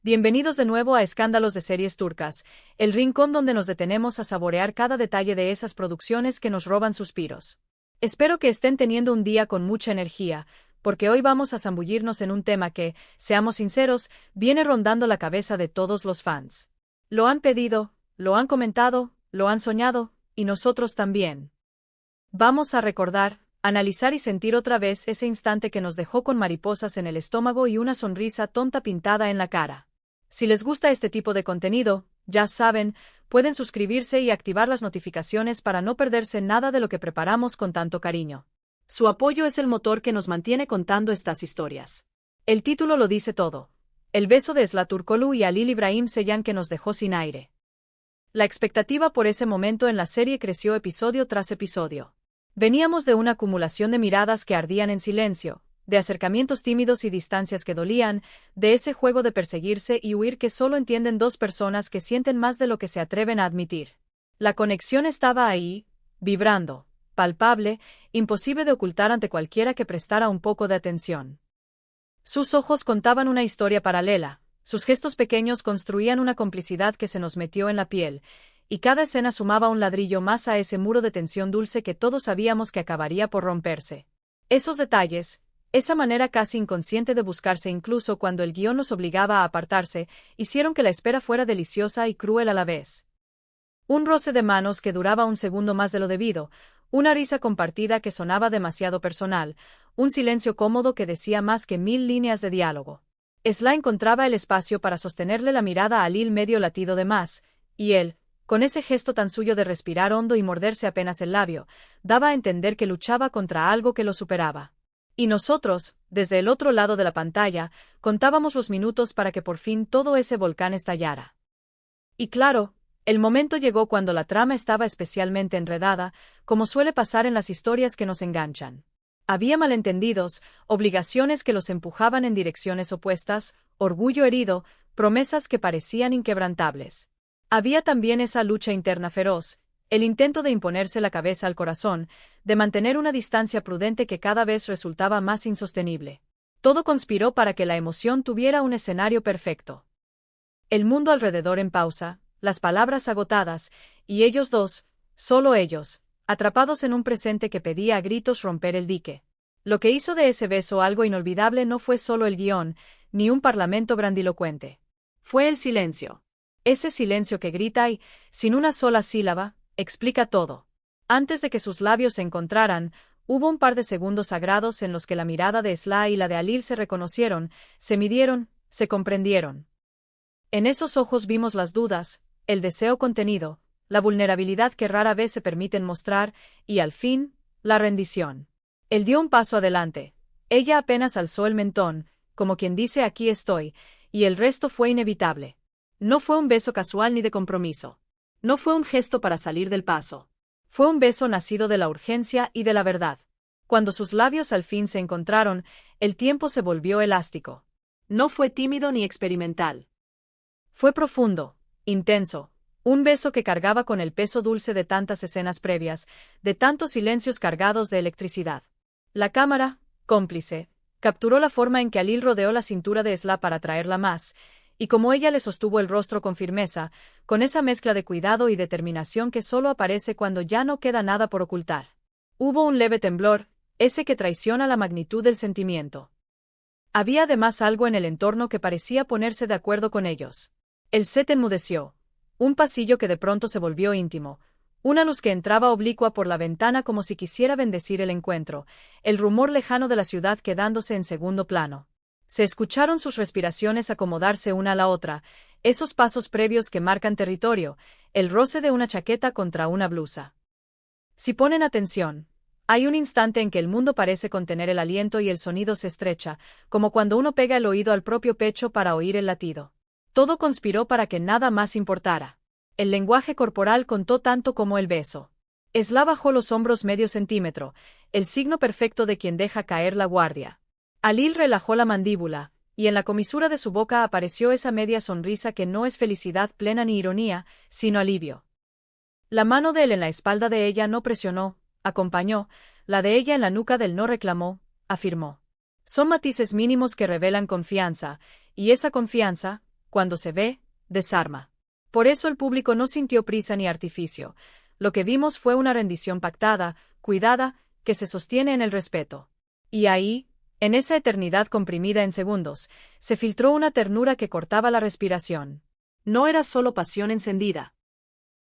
Bienvenidos de nuevo a Escándalos de Series Turcas, el rincón donde nos detenemos a saborear cada detalle de esas producciones que nos roban suspiros. Espero que estén teniendo un día con mucha energía, porque hoy vamos a zambullirnos en un tema que, seamos sinceros, viene rondando la cabeza de todos los fans. Lo han pedido, lo han comentado, lo han soñado, y nosotros también. Vamos a recordar, analizar y sentir otra vez ese instante que nos dejó con mariposas en el estómago y una sonrisa tonta pintada en la cara. Si les gusta este tipo de contenido, ya saben, pueden suscribirse y activar las notificaciones para no perderse nada de lo que preparamos con tanto cariño. Su apoyo es el motor que nos mantiene contando estas historias. El título lo dice todo. El beso de Esla Turkoglu y Halil İbrahim Ceylan que nos dejó sin aire. La expectativa por ese momento en la serie creció episodio tras episodio. Veníamos de una acumulación de miradas que ardían en silencio, de acercamientos tímidos y distancias que dolían, de ese juego de perseguirse y huir que solo entienden dos personas que sienten más de lo que se atreven a admitir. La conexión estaba ahí, vibrando, palpable, imposible de ocultar ante cualquiera que prestara un poco de atención. Sus ojos contaban una historia paralela, sus gestos pequeños construían una complicidad que se nos metió en la piel, y cada escena sumaba un ladrillo más a ese muro de tensión dulce que todos sabíamos que acabaría por romperse. Esos detalles, esa manera casi inconsciente de buscarse incluso cuando el guión nos obligaba a apartarse, hicieron que la espera fuera deliciosa y cruel a la vez. Un roce de manos que duraba un segundo más de lo debido, una risa compartida que sonaba demasiado personal, un silencio cómodo que decía más que 1000 líneas de diálogo. Esla encontraba el espacio para sostenerle la mirada a Halil medio latido de más, y él, con ese gesto tan suyo de respirar hondo y morderse apenas el labio, daba a entender que luchaba contra algo que lo superaba. Y nosotros, desde el otro lado de la pantalla, contábamos los minutos para que por fin todo ese volcán estallara. Y claro, el momento llegó cuando la trama estaba especialmente enredada, como suele pasar en las historias que nos enganchan. Había malentendidos, obligaciones que los empujaban en direcciones opuestas, orgullo herido, promesas que parecían inquebrantables. Había también esa lucha interna feroz, el intento de imponerse la cabeza al corazón, de mantener una distancia prudente que cada vez resultaba más insostenible. Todo conspiró para que la emoción tuviera un escenario perfecto. El mundo alrededor en pausa, las palabras agotadas, y ellos dos, solo ellos, atrapados en un presente que pedía a gritos romper el dique. Lo que hizo de ese beso algo inolvidable no fue solo el guión, ni un parlamento grandilocuente. Fue el silencio. Ese silencio que grita y, sin una sola sílaba, explica todo. Antes de que sus labios se encontraran, hubo un par de segundos sagrados en los que la mirada de Esla y la de Halil se reconocieron, se midieron, se comprendieron. En esos ojos vimos las dudas, el deseo contenido, la vulnerabilidad que rara vez se permiten mostrar, y al fin, la rendición. Él dio un paso adelante. Ella apenas alzó el mentón, como quien dice aquí estoy, y el resto fue inevitable. No fue un beso casual ni de compromiso. No fue un gesto para salir del paso. Fue un beso nacido de la urgencia y de la verdad. Cuando sus labios al fin se encontraron, el tiempo se volvió elástico. No fue tímido ni experimental. Fue profundo, intenso, un beso que cargaba con el peso dulce de tantas escenas previas, de tantos silencios cargados de electricidad. La cámara, cómplice, capturó la forma en que Halil rodeó la cintura de Esla para atraerla más, y como ella le sostuvo el rostro con firmeza, con esa mezcla de cuidado y determinación que solo aparece cuando ya no queda nada por ocultar. Hubo un leve temblor, ese que traiciona la magnitud del sentimiento. Había además algo en el entorno que parecía ponerse de acuerdo con ellos. El set enmudeció. Un pasillo que de pronto se volvió íntimo, una luz que entraba oblicua por la ventana como si quisiera bendecir el encuentro, el rumor lejano de la ciudad quedándose en segundo plano. Se escucharon sus respiraciones acomodarse una a la otra, esos pasos previos que marcan territorio, el roce de una chaqueta contra una blusa. Si ponen atención, hay un instante en que el mundo parece contener el aliento y el sonido se estrecha, como cuando uno pega el oído al propio pecho para oír el latido. Todo conspiró para que nada más importara. El lenguaje corporal contó tanto como el beso. Esla bajó los hombros medio centímetro, el signo perfecto de quien deja caer la guardia. Halil relajó la mandíbula, y en la comisura de su boca apareció esa media sonrisa que no es felicidad plena ni ironía, sino alivio. La mano de él en la espalda de ella no presionó, acompañó, la de ella en la nuca del no reclamó, afirmó. Son matices mínimos que revelan confianza, y esa confianza, cuando se ve, desarma. Por eso el público no sintió prisa ni artificio. Lo que vimos fue una rendición pactada, cuidada, que se sostiene en el respeto. Y ahí, en esa eternidad comprimida en segundos, se filtró una ternura que cortaba la respiración. No era solo pasión encendida.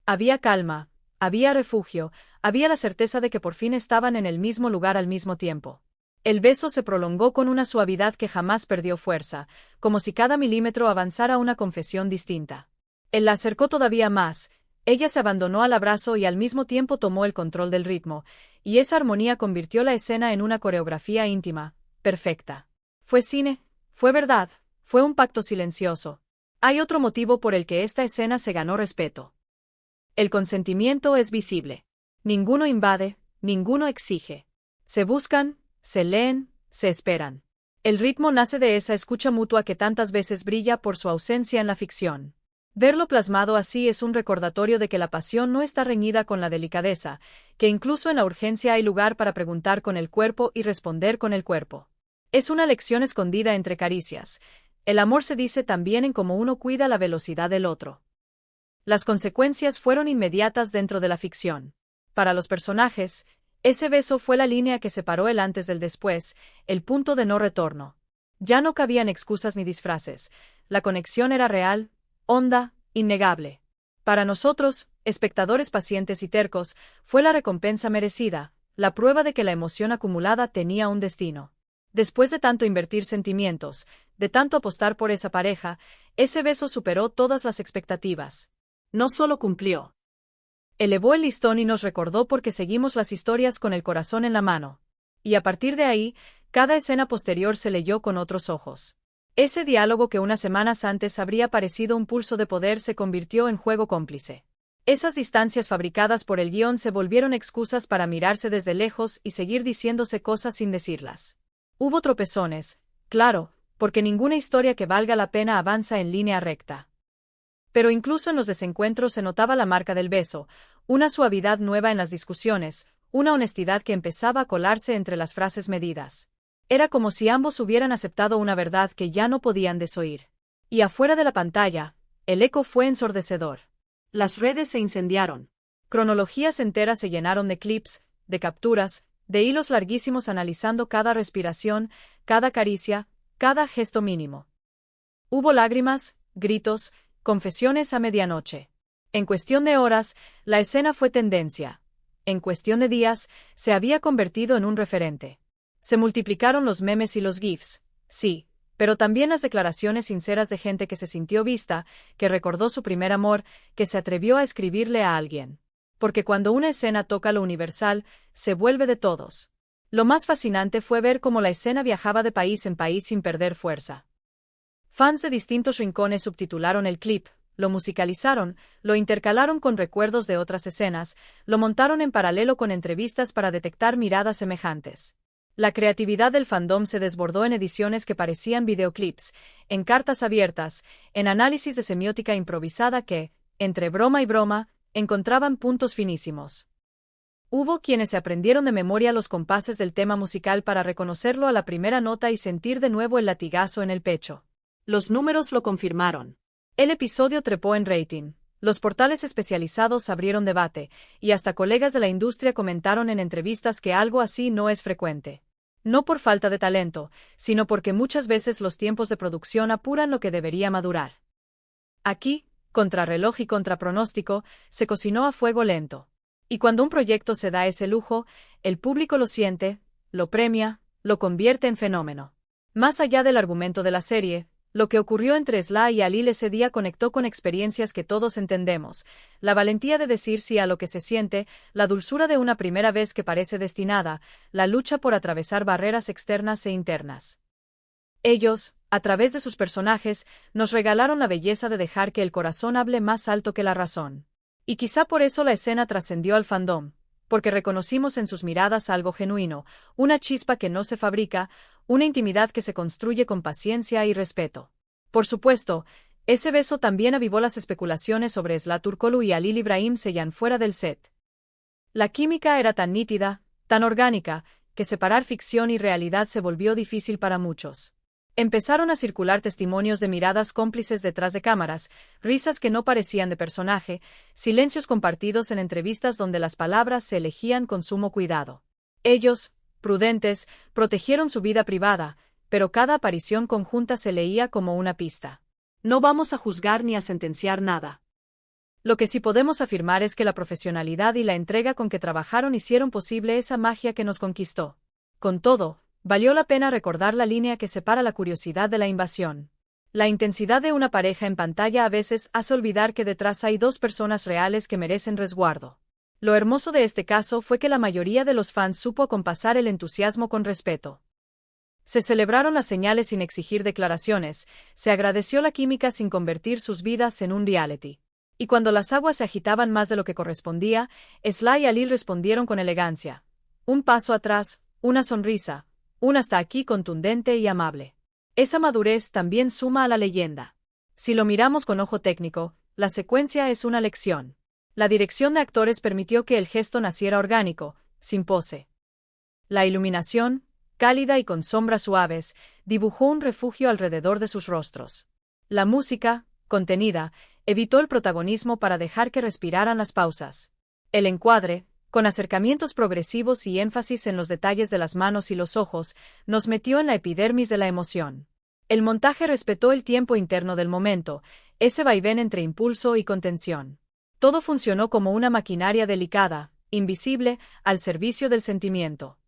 Había calma, había refugio, había la certeza de que por fin estaban en el mismo lugar al mismo tiempo. El beso se prolongó con una suavidad que jamás perdió fuerza, como si cada milímetro avanzara una confesión distinta. Él la acercó todavía más, ella se abandonó al abrazo y al mismo tiempo tomó el control del ritmo, y esa armonía convirtió la escena en una coreografía íntima, perfecta. Fue cine, fue verdad, fue un pacto silencioso. Hay otro motivo por el que esta escena se ganó respeto. El consentimiento es visible. Ninguno invade, ninguno exige. Se buscan, se leen, se esperan. El ritmo nace de esa escucha mutua que tantas veces brilla por su ausencia en la ficción. Verlo plasmado así es un recordatorio de que la pasión no está reñida con la delicadeza, que incluso en la urgencia hay lugar para preguntar con el cuerpo y responder con el cuerpo. Es una lección escondida entre caricias. El amor se dice también en cómo uno cuida la velocidad del otro. Las consecuencias fueron inmediatas dentro de la ficción. Para los personajes, ese beso fue la línea que separó el antes del después, el punto de no retorno. Ya no cabían excusas ni disfraces. La conexión era real, honda, innegable. Para nosotros, espectadores pacientes y tercos, fue la recompensa merecida, la prueba de que la emoción acumulada tenía un destino. Después de tanto invertir sentimientos, de tanto apostar por esa pareja, ese beso superó todas las expectativas. No solo cumplió. Elevó el listón y nos recordó por qué seguimos las historias con el corazón en la mano. Y a partir de ahí, cada escena posterior se leyó con otros ojos. Ese diálogo que unas semanas antes habría parecido un pulso de poder se convirtió en juego cómplice. Esas distancias fabricadas por el guión se volvieron excusas para mirarse desde lejos y seguir diciéndose cosas sin decirlas. Hubo tropezones, claro, porque ninguna historia que valga la pena avanza en línea recta. Pero incluso en los desencuentros se notaba la marca del beso, una suavidad nueva en las discusiones, una honestidad que empezaba a colarse entre las frases medidas. Era como si ambos hubieran aceptado una verdad que ya no podían desoír. Y afuera de la pantalla, el eco fue ensordecedor. Las redes se incendiaron. Cronologías enteras se llenaron de clips, de capturas, de hilos larguísimos analizando cada respiración, cada caricia, cada gesto mínimo. Hubo lágrimas, gritos, confesiones a medianoche. En cuestión de horas, la escena fue tendencia. En cuestión de días, se había convertido en un referente. Se multiplicaron los memes y los GIFs, sí, pero también las declaraciones sinceras de gente que se sintió vista, que recordó su primer amor, que se atrevió a escribirle a alguien. Porque cuando una escena toca lo universal, se vuelve de todos. Lo más fascinante fue ver cómo la escena viajaba de país en país sin perder fuerza. Fans de distintos rincones subtitularon el clip, lo musicalizaron, lo intercalaron con recuerdos de otras escenas, lo montaron en paralelo con entrevistas para detectar miradas semejantes. La creatividad del fandom se desbordó en ediciones que parecían videoclips, en cartas abiertas, en análisis de semiótica improvisada que, entre broma y broma, encontraban puntos finísimos. Hubo quienes se aprendieron de memoria los compases del tema musical para reconocerlo a la primera nota y sentir de nuevo el latigazo en el pecho. Los números lo confirmaron. El episodio trepó en rating, los portales especializados abrieron debate, y hasta colegas de la industria comentaron en entrevistas que algo así no es frecuente. No por falta de talento, sino porque muchas veces los tiempos de producción apuran lo que debería madurar. Aquí, contra reloj y contra pronóstico, se cocinó a fuego lento. Y cuando un proyecto se da ese lujo, el público lo siente, lo premia, lo convierte en fenómeno. Más allá del argumento de la serie, lo que ocurrió entre Sly y Alil ese día conectó con experiencias que todos entendemos, la valentía de decir sí a lo que se siente, la dulzura de una primera vez que parece destinada, la lucha por atravesar barreras externas e internas. Ellos, a través de sus personajes, nos regalaron la belleza de dejar que el corazón hable más alto que la razón. Y quizá por eso la escena trascendió al fandom, porque reconocimos en sus miradas algo genuino, una chispa que no se fabrica, una intimidad que se construye con paciencia y respeto. Por supuesto, ese beso también avivó las especulaciones sobre Sly Turkoglu y Halil Ibrahim Ceylan fuera del set. La química era tan nítida, tan orgánica, que separar ficción y realidad se volvió difícil para muchos. Empezaron a circular testimonios de miradas cómplices detrás de cámaras, risas que no parecían de personaje, silencios compartidos en entrevistas donde las palabras se elegían con sumo cuidado. Ellos, prudentes, protegieron su vida privada, pero cada aparición conjunta se leía como una pista. No vamos a juzgar ni a sentenciar nada. Lo que sí podemos afirmar es que la profesionalidad y la entrega con que trabajaron hicieron posible esa magia que nos conquistó. Con todo, valió la pena recordar la línea que separa la curiosidad de la invasión. La intensidad de una pareja en pantalla a veces hace olvidar que detrás hay dos personas reales que merecen resguardo. Lo hermoso de este caso fue que la mayoría de los fans supo acompasar el entusiasmo con respeto. Se celebraron las señales sin exigir declaraciones, se agradeció la química sin convertir sus vidas en un reality. Y cuando las aguas se agitaban más de lo que correspondía, Sly y Alil respondieron con elegancia. Un paso atrás, una sonrisa, un hasta aquí contundente y amable. Esa madurez también suma a la leyenda. Si lo miramos con ojo técnico, la secuencia es una lección. La dirección de actores permitió que el gesto naciera orgánico, sin pose. La iluminación, cálida y con sombras suaves, dibujó un refugio alrededor de sus rostros. La música, contenida, evitó el protagonismo para dejar que respiraran las pausas. El encuadre, con acercamientos progresivos y énfasis en los detalles de las manos y los ojos, nos metió en la epidermis de la emoción. El montaje respetó el tiempo interno del momento, ese vaivén entre impulso y contención. Todo funcionó como una maquinaria delicada, invisible, al servicio del sentimiento.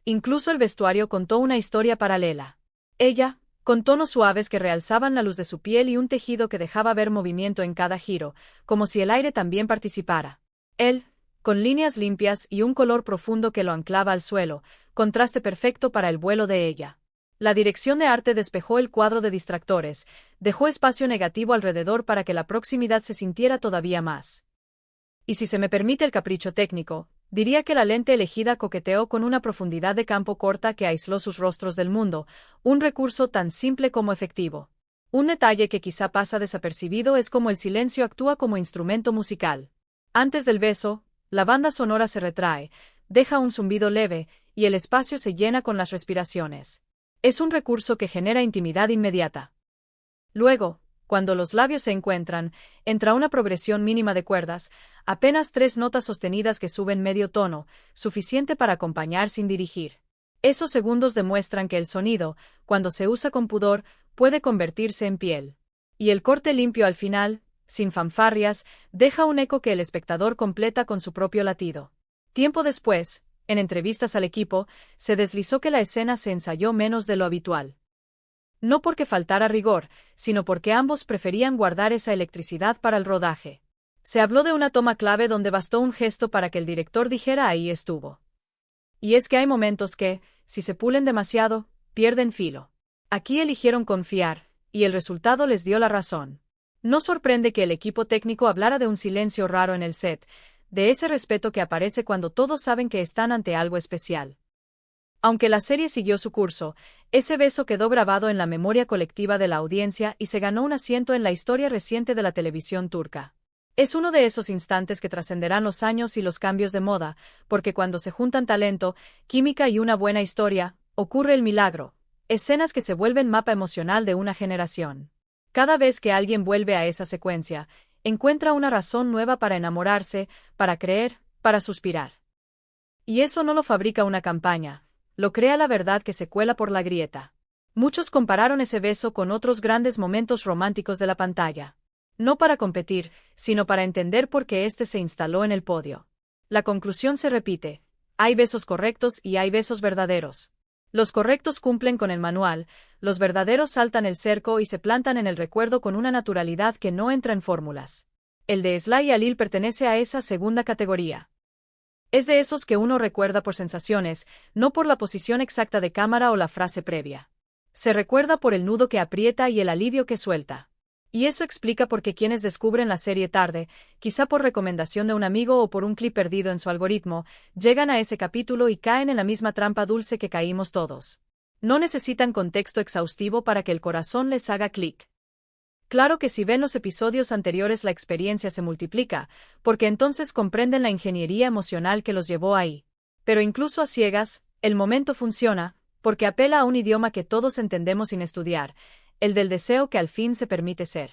Incluso el vestuario contó una historia paralela. Ella, con tonos suaves que realzaban la luz de su piel y un tejido que dejaba ver movimiento en cada giro, como si el aire también participara. Él, con líneas limpias y un color profundo que lo anclaba al suelo, contraste perfecto para el vuelo de ella. La dirección de arte despejó el cuadro de distractores, dejó espacio negativo alrededor para que la proximidad se sintiera todavía más. Y si se me permite el capricho técnico, diría que la lente elegida coqueteó con una profundidad de campo corta que aisló sus rostros del mundo, un recurso tan simple como efectivo. Un detalle que quizá pasa desapercibido es cómo el silencio actúa como instrumento musical. Antes del beso, la banda sonora se retrae, deja un zumbido leve, y el espacio se llena con las respiraciones. Es un recurso que genera intimidad inmediata. Luego, cuando los labios se encuentran, entra una progresión mínima de cuerdas, apenas 3 notas sostenidas que suben medio tono, suficiente para acompañar sin dirigir. Esos segundos demuestran que el sonido, cuando se usa con pudor, puede convertirse en piel. Y el corte limpio al final, sin fanfarrias, deja un eco que el espectador completa con su propio latido. Tiempo después, en entrevistas al equipo, se deslizó que la escena se ensayó menos de lo habitual. No porque faltara rigor, sino porque ambos preferían guardar esa electricidad para el rodaje. Se habló de una toma clave donde bastó un gesto para que el director dijera ahí estuvo. Y es que hay momentos que, si se pulen demasiado, pierden filo. Aquí eligieron confiar, y el resultado les dio la razón. No sorprende que el equipo técnico hablara de un silencio raro en el set, de ese respeto que aparece cuando todos saben que están ante algo especial. Aunque la serie siguió su curso, ese beso quedó grabado en la memoria colectiva de la audiencia y se ganó un asiento en la historia reciente de la televisión turca. Es uno de esos instantes que trascenderán los años y los cambios de moda, porque cuando se juntan talento, química y una buena historia, ocurre el milagro, escenas que se vuelven mapa emocional de una generación. Cada vez que alguien vuelve a esa secuencia, encuentra una razón nueva para enamorarse, para creer, para suspirar. Y eso no lo fabrica una campaña, lo crea la verdad que se cuela por la grieta. Muchos compararon ese beso con otros grandes momentos románticos de la pantalla. No para competir, sino para entender por qué este se instaló en el podio. La conclusión se repite: hay besos correctos y hay besos verdaderos. Los correctos cumplen con el manual, los verdaderos saltan el cerco y se plantan en el recuerdo con una naturalidad que no entra en fórmulas. El de Sly y Alil pertenece a esa segunda categoría. Es de esos que uno recuerda por sensaciones, no por la posición exacta de cámara o la frase previa. Se recuerda por el nudo que aprieta y el alivio que suelta. Y eso explica por qué quienes descubren la serie tarde, quizá por recomendación de un amigo o por un clip perdido en su algoritmo, llegan a ese capítulo y caen en la misma trampa dulce que caímos todos. No necesitan contexto exhaustivo para que el corazón les haga clic. Claro que si ven los episodios anteriores la experiencia se multiplica, porque entonces comprenden la ingeniería emocional que los llevó ahí. Pero incluso a ciegas, el momento funciona, porque apela a un idioma que todos entendemos sin estudiar, el del deseo que al fin se permite ser.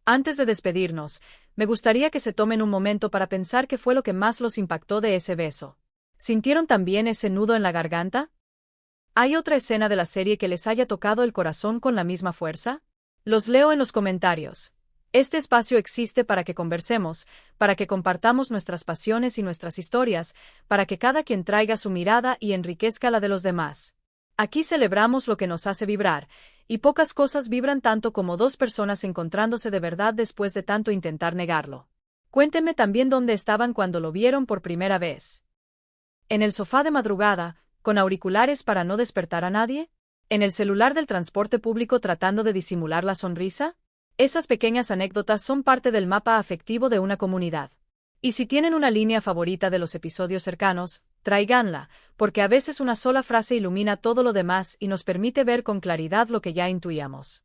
Antes de despedirnos, me gustaría que se tomen un momento para pensar qué fue lo que más los impactó de ese beso. ¿Sintieron también ese nudo en la garganta? ¿Hay otra escena de la serie que les haya tocado el corazón con la misma fuerza? Los leo en los comentarios. Este espacio existe para que conversemos, para que compartamos nuestras pasiones y nuestras historias, para que cada quien traiga su mirada y enriquezca la de los demás. Aquí celebramos lo que nos hace vibrar, y pocas cosas vibran tanto como dos personas encontrándose de verdad después de tanto intentar negarlo. Cuéntenme también dónde estaban cuando lo vieron por primera vez. ¿En el sofá de madrugada, con auriculares para no despertar a nadie? ¿En el celular del transporte público tratando de disimular la sonrisa? Esas pequeñas anécdotas son parte del mapa afectivo de una comunidad. Y si tienen una línea favorita de los episodios cercanos, tráiganla, porque a veces una sola frase ilumina todo lo demás y nos permite ver con claridad lo que ya intuíamos.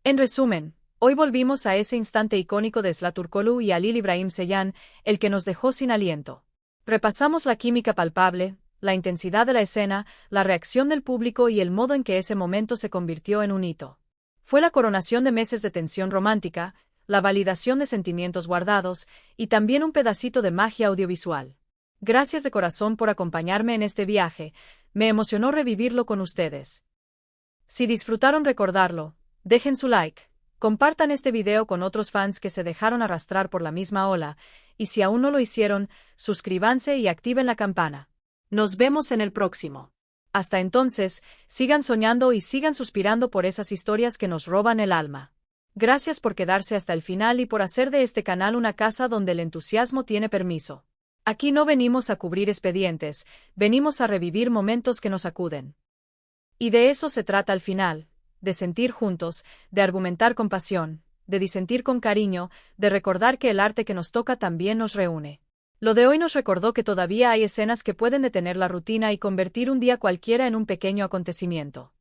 En resumen, hoy volvimos a ese instante icónico de Zlaturkolu y Halil Ibrahim Ceylan, el que nos dejó sin aliento. Repasamos la química palpable, la intensidad de la escena, la reacción del público y el modo en que ese momento se convirtió en un hito. Fue la coronación de meses de tensión romántica, la validación de sentimientos guardados, y también un pedacito de magia audiovisual. Gracias de corazón por acompañarme en este viaje, me emocionó revivirlo con ustedes. Si disfrutaron recordarlo, dejen su like, compartan este video con otros fans que se dejaron arrastrar por la misma ola, y si aún no lo hicieron, suscríbanse y activen la campana. Nos vemos en el próximo. Hasta entonces, sigan soñando y sigan suspirando por esas historias que nos roban el alma. Gracias por quedarse hasta el final y por hacer de este canal una casa donde el entusiasmo tiene permiso. Aquí no venimos a cubrir expedientes, venimos a revivir momentos que nos sacuden. Y de eso se trata al final, de sentir juntos, de argumentar con pasión, de disentir con cariño, de recordar que el arte que nos toca también nos reúne. Lo de hoy nos recordó que todavía hay escenas que pueden detener la rutina y convertir un día cualquiera en un pequeño acontecimiento.